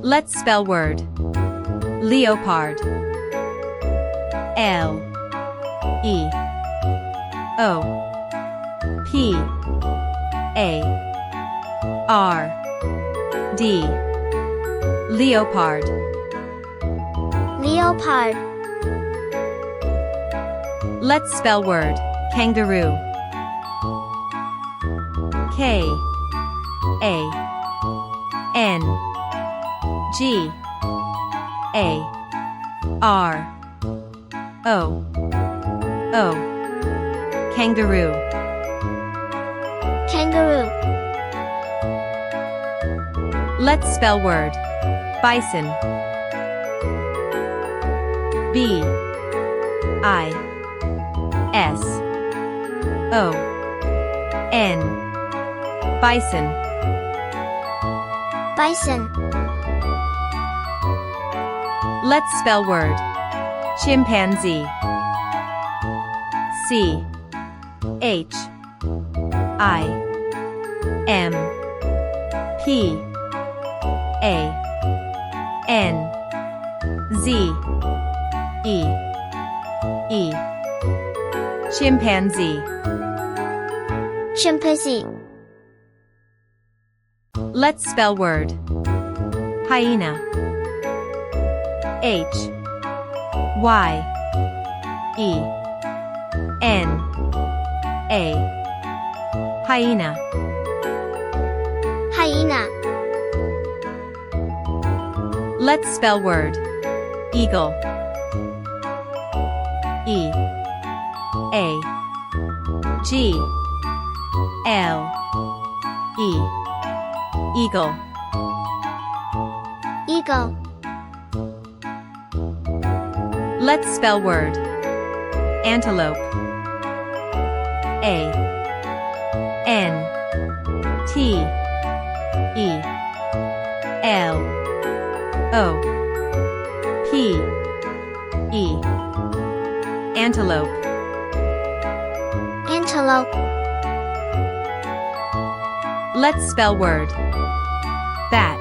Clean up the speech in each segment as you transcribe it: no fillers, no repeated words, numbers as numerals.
Let's spell word. Leopard. L.E.O.P.A.R.D. Leopard. Leopard. Let's spell word. Kangaroo. K.A.N.G.A.R.O.O. Kangaroo. Kangaroo. Let's spell word. Bison. B.I.S.O.N. Bison. Bison. Let's spell word. Chimpanzee. C.H.I.M.P.A.N.Z.E.E. Chimpanzee. Chimpanzee. Let's spell word. Hyena. H.Y.E.N.A. Hyena. Hyena. Let's spell word. Eagle. E.A.G.L.E. Eagle. Eagle. Let's spell word. Antelope. A.N.T.E.L.O.P.E. Antelope. Antelope. Let's spell word. Bat.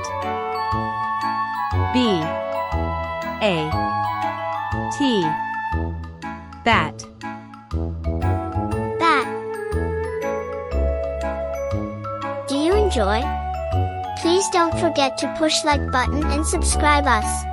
B.A.T. Bat. Bat. Do you enjoy? Please don't forget to push like button and subscribe us.